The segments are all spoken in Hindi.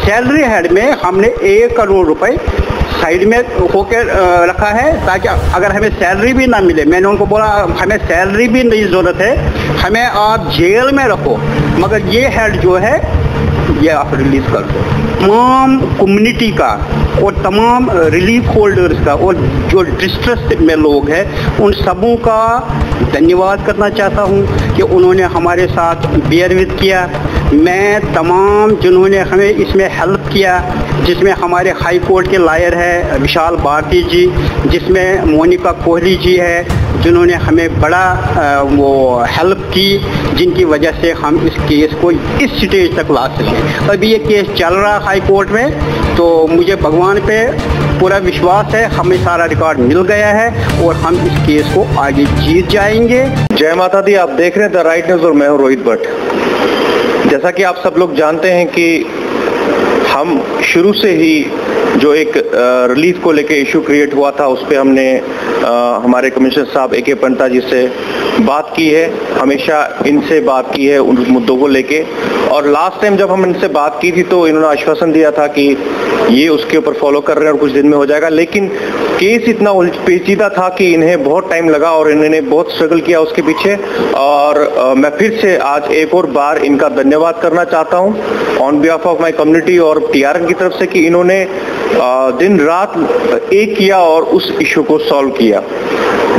सैलरी हेड में हमने 1 करोड़ रुपए साइड में होकर रखा है, ताकि अगर हमें सैलरी भी ना मिले, मैंने उनको बोला हमें सैलरी भी नहीं ज़रूरत है, हमें आप जेल में रखो, मगर ये हेड जो है ये आप रिलीज़ कर दो। तमाम कम्युनिटी का और तमाम रिलीफ होल्डर्स का और जो डिस्ट्रेस में लोग हैं उन सबों का धन्यवाद करना चाहता हूँ कि उन्होंने हमारे साथ बेयर विद किया। मैं तमाम जिन्होंने हमें इसमें हेल्प किया, जिसमें हमारे हाई कोर्ट के लॉयर है विशाल भारती जी, जिसमें मोनिका कोहली जी है, जिन्होंने हमें बड़ा वो हेल्प की, जिनकी वजह से हम इस केस को इस स्टेज तक ला सकें। अभी ये केस चल रहा हाई कोर्ट में, तो मुझे भगवान पे पूरा विश्वास है हमें सारा रिकॉर्ड मिल गया है और हम इस केस को आगे जीत जाएंगे। जय माता दी। आप देख रहे हैं द राइट न्यूज़ और मैं हूं रोहित भट्ट। जैसा कि आप सब लोग जानते हैं कि हम शुरू से ही जो एक रिलीफ को लेके इशू क्रिएट हुआ था, उस पर हमने हमारे कमिश्नर साहब AK पंता जी से बात की है, हमेशा इनसे बात की है उन मुद्दों को लेके। और लास्ट टाइम जब हम इनसे बात की थी तो इन्होंने आश्वासन दिया था कि ये उसके ऊपर फॉलो कर रहे हैं और कुछ दिन में हो जाएगा, लेकिन केस इतना पेचीदा था कि इन्हें बहुत टाइम लगा और इन्होंने बहुत स्ट्रगल किया उसके पीछे। और मैं फिर से आज एक और बार इनका धन्यवाद करना चाहता हूं on behalf of my community और TRN की तरफ से कि इन्होंने दिन रात एक किया और उस इशू को सॉल्व किया।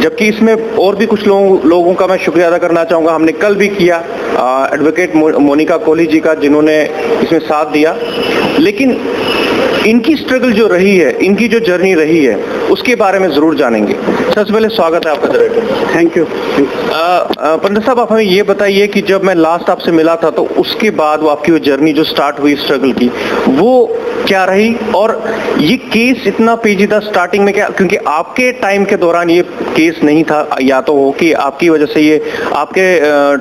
जबकि इसमें और भी कुछ लोगों का मैं शुक्रिया अदा करना चाहूँगा। हमने कल भी किया एडवोकेट मोनिका कोहली जी का, जिन्होंने इसमें साथ दिया। लेकिन इनकी स्ट्रगल जो रही है, इनकी जो जर्नी रही है, उसके बारे में जरूर जानेंगे। सबसे पहले स्वागत है आपका डायरेक्टर। Thank you. पंडित साहब, आप हमें ये बताइए कि जब मैं लास्ट आपसे मिला था तो उसके बाद वो आपकी वो जर्नी जो स्टार्ट हुई स्ट्रगल की, वो क्या रही? और ये केस इतना पेचीदा स्टार्टिंग में क्या, क्योंकि आपके टाइम के दौरान ये केस नहीं था, या तो हो कि आपकी वजह से ये आपके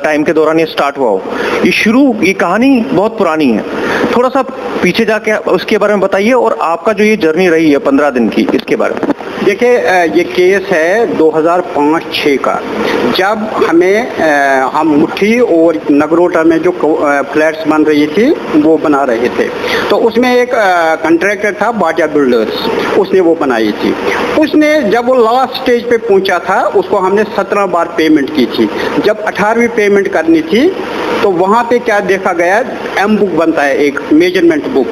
टाइम के दौरान ये स्टार्ट हुआ हो, ये कहानी बहुत पुरानी है। थोड़ा सा पीछे जाके उसके बारे में बताइए और आपका जो ये जर्नी रही है 15 दिन की, इसके बारे में। देखिए, ये केस है 2005-06 का, जब हम मुट्ठी और नगरोटा में जो फ्लैट्स बन रही थी वो बना रहे थे। तो उसमें एक कॉन्ट्रैक्टर था बाटा बिल्डर्स, उसने वो बनाई थी। उसने जब वो लास्ट स्टेज पे पहुंचा था, उसको हमने 17 बार पेमेंट की थी। जब 18वीं पेमेंट करनी थी तो वहाँ पे क्या देखा गया, M बुक बनता है एक मेजरमेंट बुक,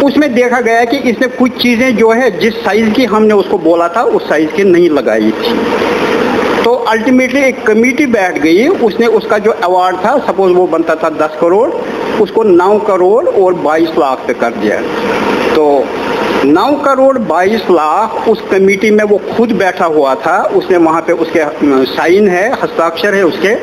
उसमें देखा गया कि इसने कुछ चीज़ें जो है जिस साइज़ की हमने उसको बोला था उस साइज़ की नहीं लगाई थी। तो अल्टीमेटली एक कमेटी बैठ गई, उसने उसका जो अवार्ड था, सपोज वो बनता था 10 करोड़, उसको 9 करोड़ और 22 लाख पे कर दिया। तो 9 करोड़ 22 लाख उस कमेटी में वो खुद बैठा हुआ था, उसने वहाँ पे उसके साइन है, हस्ताक्षर है उसने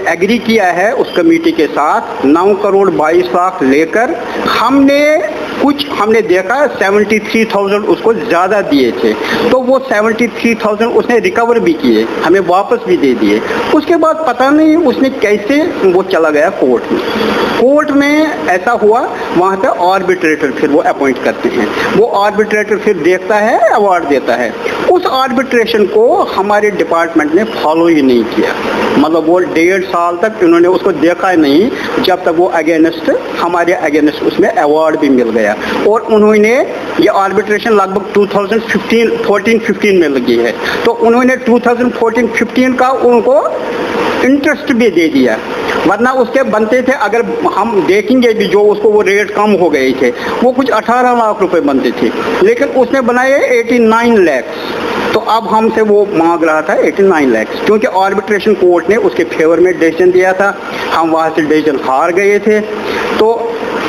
एग्री किया है उस कमेटी के साथ। 9 करोड़ 22 लाख लेकर हमने देखा 73,000 उसको ज़्यादा दिए थे, तो वो 73,000 उसने रिकवर भी किए, हमें वापस भी दे दिए। उसके बाद पता नहीं उसने कैसे वो चला गया कोर्ट में ऐसा हुआ, वहाँ पे आर्बिट्रेटर फिर वो अपॉइंट करते हैं, वो आर्बिट्रेटर फिर देखता है, अवार्ड देता है। उस आर्बिट्रेशन को हमारे डिपार्टमेंट ने फॉलो ही नहीं किया, मतलब वो 1.5 साल तक इन्होंने उसको देखा नहीं, जब तक वो अगेंस्ट हमारे अगेंस्ट उसमें अवार्ड भी मिल गया। और उन्होंने ये आर्बिट्रेशन लगभग 2014-15 में लगी है, तो उन्होंने 2014-15 का उनको इंटरेस्ट भी दे दिया, वरना उसके बनते थे, अगर हम देखेंगे भी जो उसको वो रेट कम हो गए थे, वो कुछ 18 लाख रुपए बनते थे, लेकिन उसने बनाए 89 लाख। तो अब हमसे वो मांग रहा था 89 लाख, क्योंकि आर्बिट्रेशन कोर्ट ने उसके फेवर में डिसीजन दिया था, हम वहाँ से डिसीजन हार गए थे। तो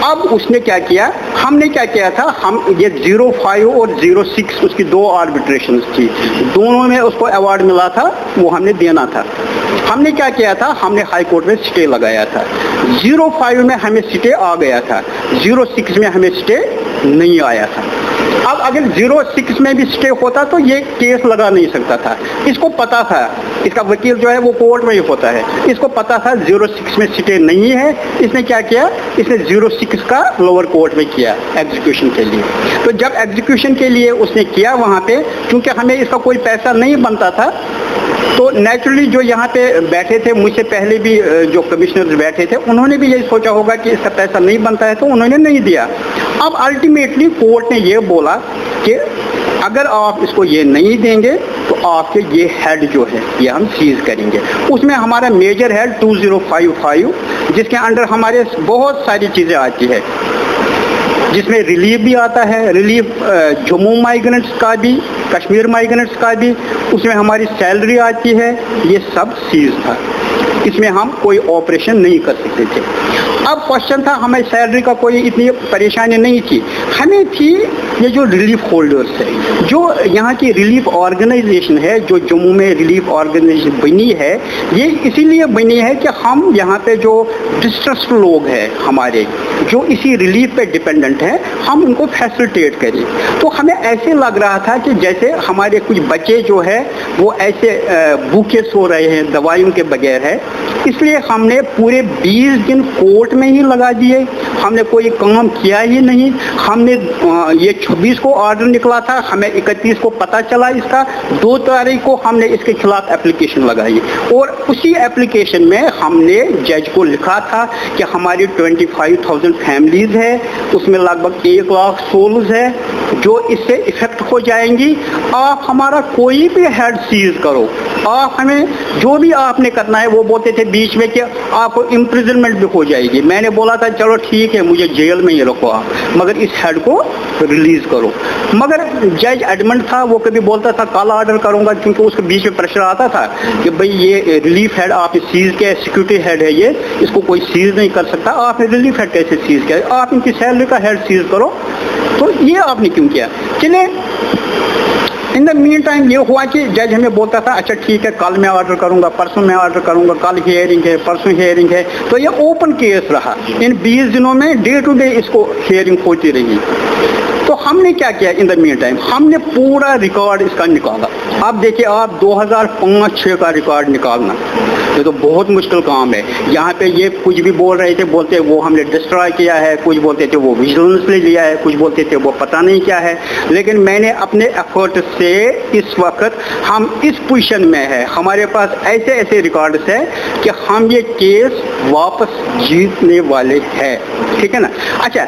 अब उसने क्या किया, हमने क्या किया था, हम ये 05 और 06 उसकी 2 आर्बिट्रेशन थी, दोनों में उसको अवार्ड मिला था, वो हमने देना था। हमने क्या किया था, हमने हाई कोर्ट में स्टे लगाया था। 05 में हमें स्टे आ गया था, 06 में हमें स्टे नहीं आया था। अब अगर 06 में भी स्टे होता तो ये केस लगा नहीं सकता था, इसको पता था, इसका वकील जो है वो कोर्ट में ही होता है, इसको पता था 06 में स्टे नहीं है। इसने क्या किया, इसने 06 का लोअर कोर्ट में किया एग्जीक्यूशन के लिए। तो जब एग्जीक्यूशन के लिए उसने किया वहाँ पे, क्योंकि हमें इसका कोई पैसा नहीं बनता था, तो नेचुरली जो यहाँ पे बैठे थे, मुझसे पहले भी जो कमिश्नर बैठे थे, उन्होंने भी यही सोचा होगा कि इसका पैसा नहीं बनता है, तो उन्होंने नहीं दिया। अब अल्टीमेटली कोर्ट ने ये बोला कि अगर आप इसको ये नहीं देंगे तो आपके ये हेड जो है ये हम सीज करेंगे। उसमें हमारा मेजर हेड 2055, जिसके अंडर हमारे बहुत सारी चीज़ें आती है, जिसमें रिलीफ भी आता है, रिलीफ जम्मू माइग्रेंट्स का भी, कश्मीर माइग्रेंट्स का भी, उसमें हमारी सैलरी आती है, ये सब सीज था। इसमें हम कोई ऑपरेशन नहीं कर सकते थे। अब क्वेश्चन था, हमें सैलरी का कोई इतनी परेशानी नहीं थी, हमें थी ये जो रिलीफ होल्डर्स है, जो यहाँ की रिलीफ ऑर्गेनाइजेशन है, जो जम्मू में रिलीफ ऑर्गेनाइजेशन बनी है, ये इसीलिए बनी है कि हम यहाँ पे जो डिस्ट्रेस्ड लोग हैं हमारे, जो इसी रिलीफ पे डिपेंडेंट हैं, हम उनको फैसिलिटेट करें। तो हमें ऐसे लग रहा था कि जैसे हमारे कुछ बच्चे जो है वो ऐसे भूखे सो रहे हैं, दवाइयों के बगैर है, इसलिए हमने पूरे 20 दिन कोर्ट में ही लगा दिए, हमने कोई काम किया ही नहीं। हमने ये 26 को ऑर्डर निकला था, हमें 31 को पता चला इसका, 2 तारीख को हमने इसके खिलाफ एप्लीकेशन लगाई, और उसी एप्लीकेशन में हमने जज को लिखा था कि हमारी 25,000 फैमिलीज है, उसमें लगभग 1 लाख सोल्स है जो इससे इफेक्ट हो जाएंगी। आप हमारा कोई भी हेड सीज करो, आप हमें जो भी आपने करना है, वो बोलते थे बीच में कि आपको इम्प्रिजनमेंट भी हो जाएगी। मैंने बोला था चलो ठीक है, मुझे जेल में ही रखो आप, मगर इस हेड को रिलीज करो। मगर जज एडमंड था, वो कभी बोलता था कल ऑर्डर करूंगा, क्योंकि उसके बीच में प्रेशर आता था कि भाई ये रिलीफ हेड आप सीज के, सिक्योरिटी हेड है ये, इसको कोई सीज नहीं कर सकता, आपने रिलीफ हेड कैसे सीज किया, आप इनकी सैलरी का हेड सीज करो। तो ये आपने क्यों किया? चले इन द मीन टाइम ये हुआ कि जज हमें बोलता था अच्छा ठीक है, कल मैं ऑर्डर करूंगा, परसों मैं ऑर्डर करूंगा, कल हियरिंग है, परसों हियरिंग है। तो ये ओपन केस रहा, इन 20 दिनों में डे टू डे इसको हियरिंग होती रही। तो हमने क्या किया इन द मीन टाइम, हमने पूरा रिकॉर्ड इसका निकाला। अब देखिए आप 2005-6 का रिकॉर्ड निकालना ये तो बहुत मुश्किल काम है। यहाँ पे ये कुछ भी बोल रहे थे, बोलते वो हमने डिस्ट्रॉय किया है, कुछ बोलते थे वो विजिलेंस ले लिया है, कुछ बोलते थे वो पता नहीं क्या है। लेकिन मैंने अपने एफर्ट से इस वक्त हम इस पोजीशन में है, हमारे पास ऐसे ऐसे रिकॉर्ड्स है कि हम ये केस वापस जीतने वाले हैं, ठीक है ना। अच्छा,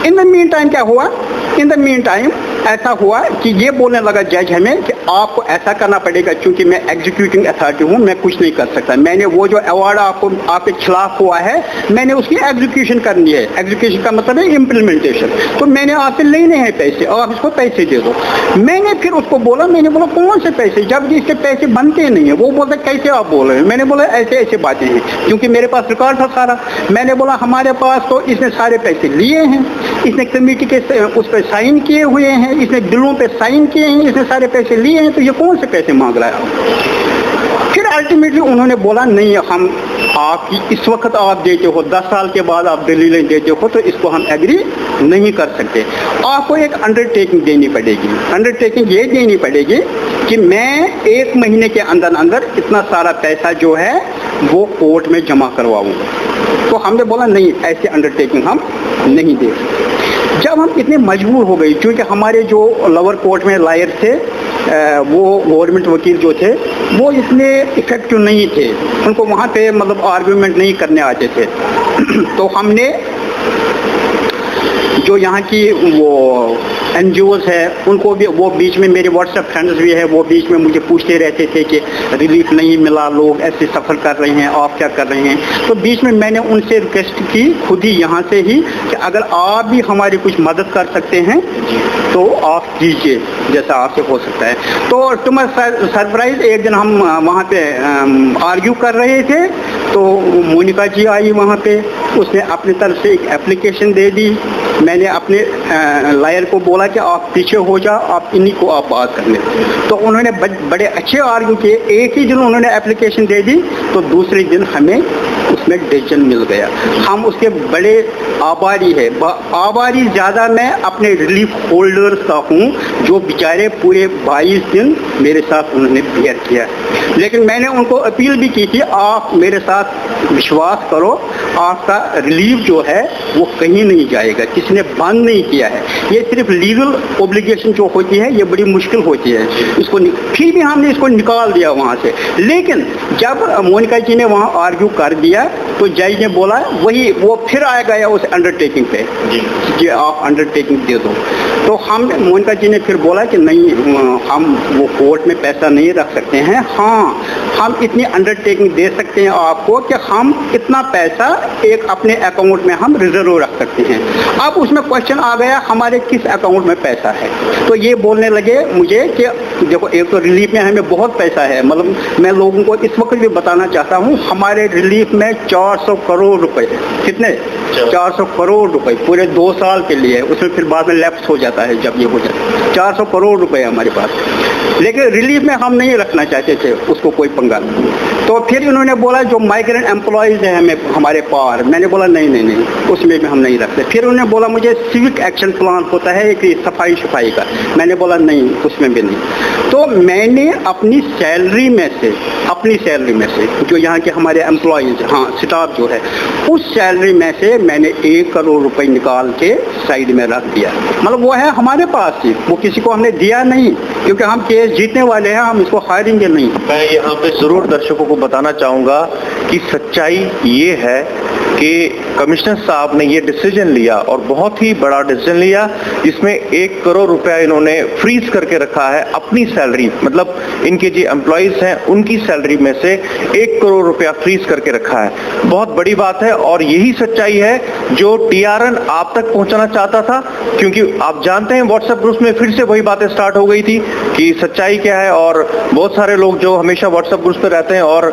इन द मीन टाइम क्या हुआ, इन द मीन टाइम ऐसा हुआ कि ये बोलने लगा जज हमें कि आपको ऐसा करना पड़ेगा, क्योंकि मैं एग्जीक्यूटिंग अथॉरिटी हूँ, मैं कुछ नहीं कर सकता। मैंने वो जो अवार्ड आपको आपके खिलाफ हुआ है, मैंने उसकी एग्जीक्यूशन करनी है। एग्जीक्यूशन का मतलब है इम्प्लीमेंटेशन। तो मैंने आपसे लेने हैं पैसे, आप इसको पैसे दे दो। मैंने फिर उसको बोला, मैंने बोला कौन से पैसे, जब इसके पैसे बनते नहीं है। वो बोलता कैसे आप बोल रहे हैं? मैंने बोला ऐसे ऐसे बातें हैं, क्योंकि मेरे पास रिकॉर्ड था सारा। मैंने बोला हमारे पास तो इसने सारे पैसे लिए हैं, इसने कमेटी के उस पर साइन किए हुए हैं, इसने बिलों पे साइन किए हैं, इसने सारे पैसे लिए हैं, तो ये कौन से पैसे मांग रहा है? फिर अल्टीमेटली उन्होंने बोला नहीं, हम आपकी इस वक्त आप देते हो, 10 साल के बाद आप दलीलें देते हो, तो इसको हम एग्री नहीं कर सकते। आपको एक अंडरटेकिंग देनी पड़ेगी। अंडरटेकिंग ये देनी पड़ेगी कि मैं 1 महीने के अंदर अंदर इतना सारा पैसा जो है वो कोर्ट में जमा करवाऊंगा। तो हमने बोला नहीं, ऐसे अंडरटेकिंग हम नहीं दे सकते। जब हम इतने मजबूर हो गए, क्योंकि हमारे जो लोअर कोर्ट में लायर थे, वो गवर्नमेंट वकील जो थे वो इतने इफेक्टिव नहीं थे, उनको वहाँ पे मतलब आर्गुमेंट नहीं करने आते थे। तो हमने जो यहाँ की वो NGOs है उनको भी, वो बीच में मेरे व्हाट्सएप फ्रेंड्स भी है, वो बीच में मुझे पूछते रहते थे कि रिलीफ नहीं मिला, लोग ऐसे सफ़र कर रहे हैं, आप क्या कर रहे हैं। तो बीच में मैंने उनसे रिक्वेस्ट की खुद ही यहाँ से ही कि अगर आप भी हमारी कुछ मदद कर सकते हैं तो आप कीजिए, जैसा आपसे हो सकता है। तो तुम्हें सरप्राइज, एक दिन हम वहाँ पे आर्ग्यू कर रहे थे, तो मोनिका जी आई वहाँ पे, उसने अपनी तरफ से एक एप्लीकेशन दे दी। मैंने अपने लायर को बोला कि आप पीछे हो जाओ, आप इन्हीं को आप बात कर लें। तो उन्होंने बड़े अच्छे आर्ग्यू किए। एक ही दिन उन्होंने एप्लीकेशन दे दी, तो दूसरे दिन हमें उस उसमें डिसीजन मिल गया। हम उसके बड़े आभारी है। आभारी ज़्यादा मैं अपने रिलीफ होल्डर्स का हूँ, जो बेचारे पूरे 22 दिन मेरे साथ उन्होंने बियर किया। लेकिन मैंने उनको अपील भी की थी, आप मेरे साथ विश्वास करो, आपका रिलीफ जो है वो कहीं नहीं जाएगा, किसी ने बंद नहीं किया है। ये सिर्फ लीगल ऑब्लिगेशन जो होती है ये बड़ी मुश्किल होती है, इसको फिर भी हमने इसको निकाल दिया वहाँ से। लेकिन जब मोनिका जी ने वहाँ आर्ग्यू कर दिया तो जज ने बोला वही वो फिर आ गया उस अंडरटेकिंग पे कि आप अंडरटेकिंग दे दो। तो हम मोनिका जी ने फिर बोला कि नहीं, हम वो कोर्ट में पैसा नहीं रख सकते हैं। हाँ, हम इतनी अंडरटेकिंग दे सकते हैं आपको कि हम इतना पैसा एक अपने अकाउंट में हम रिजर्व रख सकते हैं। अब उसमें क्वेश्चन आ गया हमारे किस अकाउंट में पैसा है। तो ये बोलने लगे मुझे कि देखो, एक तो रिलीफ में हमें बहुत पैसा है, मतलब मैं लोगों को इस वक्त भी बताना चाहता हूँ, हमारे रिलीफ में 400 करोड़ रुपए है। कितने? 400 करोड़ रुपए पूरे 2 साल के लिए। उसमें फिर बाद में लैप्स हो जाता है जब ये हो जाता है। 400 करोड़ रुपए हमारे पास, लेकिन रिलीफ में हम नहीं रखना चाहते थे उसको कोई पंगा। तो फिर इन्होंने बोला जो माइग्रेंट एम्प्लॉयज है हमें हमारे पास, मैंने बोला नहीं नहीं नहीं, उसमें भी हम नहीं रखते। फिर उन्होंने बोला मुझे सिविक एक्शन प्लान होता है एक सफाई सफाई का, मैंने बोला नहीं, उसमें भी नहीं। तो मैंने अपनी सैलरी में से जो यहाँ के हमारे एम्प्लॉयज, हाँ स्टाफ जो है, उस सैलरी में से मैंने 1 करोड़ रुपए निकाल के साइड में रख दिया। मतलब वो है हमारे पास ही, वो किसी को हमने दिया नहीं, क्योंकि हम केस जीतने वाले हैं, हम इसको हारेंगे नहीं। मैं यहाँ पे जरूर दर्शकों को बताना चाहूंगा कि सच्चाई ये है कि कमिश्नर साहब ने ये डिसीजन लिया और बहुत ही बड़ा डिसीजन लिया, जिसमें 1 करोड़ रुपया इन्होंने फ्रीज करके रखा है अपनी सैलरी, मतलब इनके जो एम्प्लॉयज हैं उनकी सैलरी में से 1 करोड़ रुपया फ्रीज करके रखा है। बहुत बड़ी बात है और यही सच्चाई है जो टीआरएन आप तक पहुंचाना चाहता था, क्योंकि आप जानते हैं व्हाट्सएप ग्रुप में फिर से वही बातें स्टार्ट हो गई थी कि सच्चाई क्या है, और बहुत सारे लोग जो हमेशा व्हाट्सएप ग्रुप पे रहते हैं और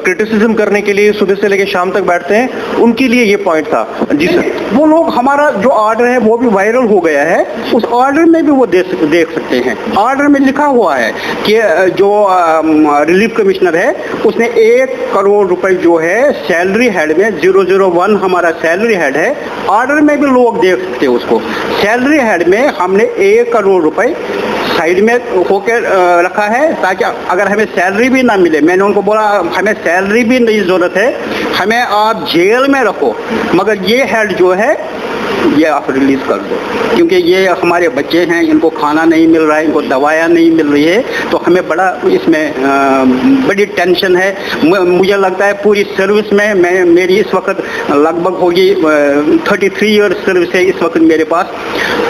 क्रिटिसिज्म करने के लिए सुबह से लेकर शाम तक बैठते हैं, उनके लिए ये पॉइंट था। जी सर, वो लोग, हमारा जो ऑर्डर है वो भी वायरल हो गया है, उस ऑर्डर में भी वो देख सकते हैं। ऑर्डर में लिखा हुआ है कि जो रिलीफ कमिश्नर है उसने 1 करोड़ रुपए जो है सैलरी हेड में 001 हमारा सैलरी हेड है, ऑर्डर में भी लोग देख सकते हैं उसको। सैलरी हेड में हमने 1 करोड़ रुपए साइड में होकर रखा है, ताकि अगर हमें सैलरी भी ना मिले, मैंने उनको बोला हमें सैलरी भी नहीं जरूरत है, हमें आप जेल में रखो, मगर ये हेड जो है ये आप रिलीज कर दो, क्योंकि ये हमारे बच्चे हैं, इनको खाना नहीं मिल रहा है, इनको दवाइयाँ नहीं मिल रही है, तो हमें बड़ा इसमें बड़ी टेंशन है। मुझे लगता है पूरी सर्विस में मेरी इस वक्त लगभग होगी 33 ईयर्स सर्विस है इस वक्त मेरे पास,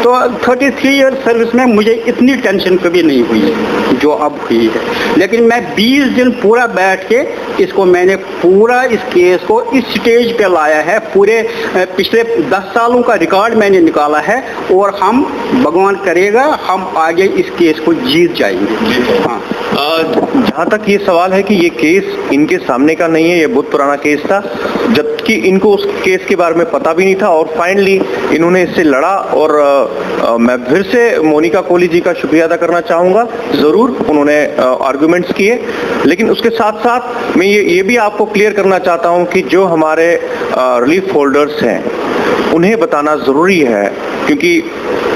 तो 33 ईयर्स सर्विस में मुझे इतनी टेंशन कभी नहीं हुई है जो अब हुई है। लेकिन मैं 20 दिन पूरा बैठ के इसको, मैंने पूरा इस केस को इस स्टेज पे लाया है, पूरे पिछले 10 सालों का रिकॉर्ड मैंने निकाला है, और हम भगवान करेगा हम आगे इस केस को जीत जाएंगे। हाँ, जहाँ तक ये सवाल है कि ये केस इनके सामने का नहीं है, ये बहुत पुराना केस था, जबकि इनको उस केस के बारे में पता भी नहीं था, और फाइनली इन्होंने इससे लड़ा। और मैं फिर से मोनिका कोहली जी का शुक्रिया अदा करना चाहूँगा, ज़रूर उन्होंने आर्गुमेंट्स किए, लेकिन उसके साथ साथ मैं ये भी आपको क्लियर करना चाहता हूँ कि जो हमारे रिलीफ होल्डर्स हैं उन्हें बताना ज़रूरी है, क्योंकि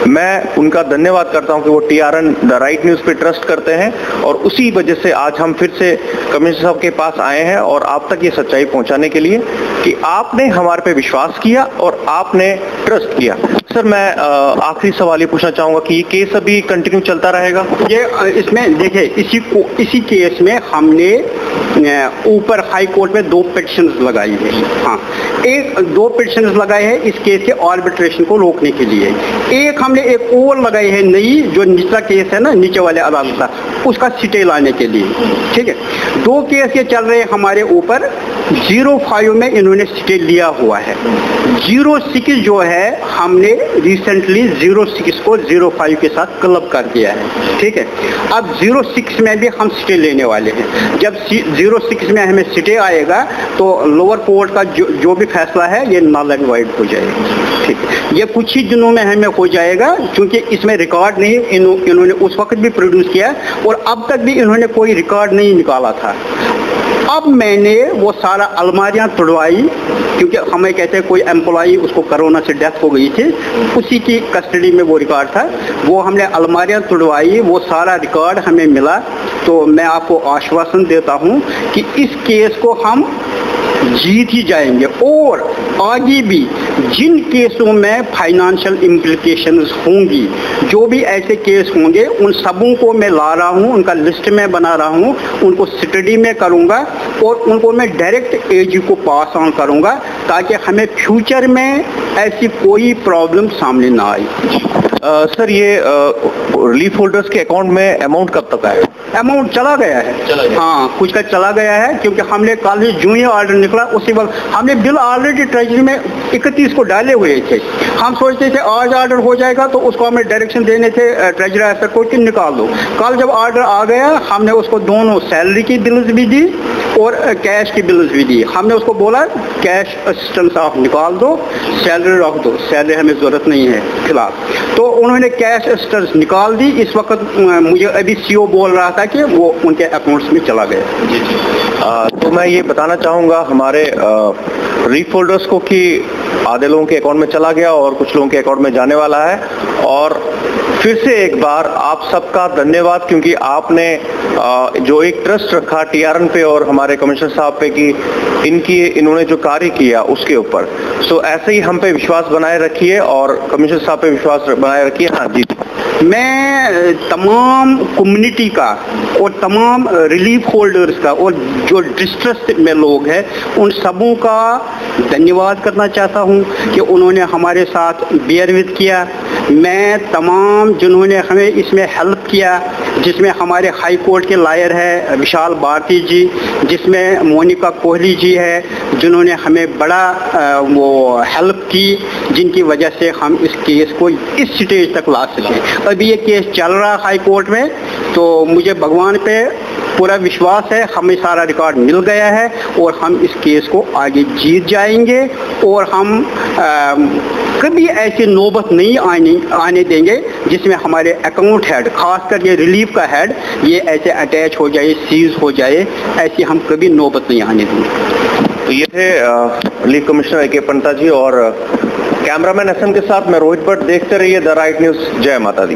मैं उनका धन्यवाद करता हूं कि वो टीआरएन द राइट न्यूज़ पे ट्रस्ट करते हैं, और उसी वजह से आज हम फिर से कमिश्नर साहब के पास आए हैं और आप तक ये सच्चाई पहुंचाने के लिए कि आपने हमारे पे विश्वास किया और आपने ट्रस्ट किया। सर, मैं आखिरी सवाल ये पूछना चाहूंगा कि ये केस अभी कंटिन्यू चलता रहेगा? ये इसमें देखिए, इसी केस में हमने ऊपर हाई कोर्ट में 2 पिटिशंस लगाई है। हाँ, 2 पिटिशंस लगाए हैं इस केस के आर्बिट्रेशन को रोकने के लिए। हमने एक और लगाई है नई, जो निचला केस है ना, नीचे वाले अदालत का, उसका स्टे लाने के लिए। ठीक है, 2 केस ये चल रहे हैं हमारे ऊपर। 05 में इन्होंने स्टे लिया हुआ है, 06 जो है हमने रिसेंटली 06 को 05 के साथ क्लब कर दिया है। ठीक है, अब 06 में भी हम स्टे लेने वाले हैं। जब 06 में हमें स्टे आएगा तो लोअर कोर्ट का जो भी फैसला है ये नल एंड वाइड हो जाएगा। ठीक है, ये कुछ ही दिनों में हमें हो जाएगा, क्योंकि इसमें रिकॉर्ड नहीं इन्होंने उस वक्त भी प्रोड्यूस किया और अब तक भी इन्होंने कोई रिकॉर्ड नहीं निकाला था। अब मैंने वो सारा अलमारियां तोड़वाई, क्योंकि हमें कहते हैं कोई एम्प्लॉई उसको कोरोना से डेथ हो गई थी, उसी की कस्टडी में वो रिकॉर्ड था। वो हमने अलमारियां तोड़वाई, वो सारा रिकॉर्ड हमें मिला। तो मैं आपको आश्वासन देता हूं कि इस केस को हम जीत ही जाएंगे, और आगे भी जिन केसों में फाइनेंशियल इम्प्लीकेशंस होंगी, जो भी ऐसे केस होंगे, उन सबों को मैं ला रहा हूं, उनका लिस्ट में बना रहा हूं, उनको स्टडी में करूंगा और उनको मैं डायरेक्ट एजी को पास ऑन करूंगा, ताकि हमें फ्यूचर में ऐसी कोई प्रॉब्लम सामने ना आए। सर, ये रिलीफ होल्डर्स के अकाउंट में अमाउंट कब तक आएगा? अमाउंट चला गया है, हाँ, कुछ का चला गया है, क्योंकि हमने कल ही जो ही ऑर्डर निकला उसी वक्त हमने बिल ऑलरेडी ट्रेजरी में 31 को डाले हुए थे। हम सोचते थे आज ऑर्डर हो जाएगा तो उसको हमें डायरेक्शन देने थे ट्रेजरी ऑफिसर को कि निकाल दो। कल जब ऑर्डर आ गया, हमने उसको दोनों सैलरी की बिल्स भी दी और कैश की बिल्स भी दी। हमने उसको बोला कैश असिस्टेंस आप निकाल दो, सैलरी रख दो, सैलरी हमें ज़रूरत नहीं है फिलहाल। तो उन्होंने कैश असिस्टेंस निकाल दी। इस वक्त मुझे अभी सीओ बोल रहा था कि वो उनके अकाउंट्स में चला गया। जी जी। तो मैं ये बताना चाहूँगा हमारे रिलीफ होल्डर्स को कि आधे लोगों के अकाउंट में चला गया और कुछ लोगों के अकाउंट में जाने वाला है। और फिर से एक बार आप सबका धन्यवाद, क्योंकि आपने जो एक ट्रस्ट रखा टीआरएन पे और हमारे कमिश्नर साहब पे कि इन्होंने जो कार्य किया उसके ऊपर, सो ऐसे ही हम पे विश्वास बनाए रखिए और कमिश्नर साहब पे विश्वास बनाए रखिए। हाँ जी, मैं तमाम कम्युनिटी का और तमाम रिलीफ होल्डर्स का और जो डिस्ट्रेस में लोग हैं उन सबों का धन्यवाद करना चाहता हूं कि उन्होंने हमारे साथ बेयर विद किया। मैं तमाम जिन्होंने हमें इसमें हेल्प किया, जिसमें हमारे हाई कोर्ट के लॉयर है विशाल भारती जी, जिसमें मोनिका कोहली जी है, जिन्होंने हमें बड़ा वो हेल्प की, जिनकी वजह से हम इस केस को इस स्टेज तक ला सकें। अभी ये केस चल रहा हाई कोर्ट में, तो मुझे भगवान पे पूरा विश्वास है, हमें सारा रिकॉर्ड मिल गया है और हम इस केस को आगे जीत जाएंगे और हम कभी ऐसी नौबत नहीं आने देंगे जिसमें हमारे अकाउंट हेड, खासकर ये रिलीफ का हेड, ये ऐसे अटैच हो जाए, सीज हो जाए, ऐसी हम कभी नौबत नहीं आने देंगे। तो ये थे रिलीफ कमिश्नर AK पंता जी और कैमरामैन SM के साथ मैं रोहित भट्ट। देखते रहिए द राइट न्यूज़। जय माता दी।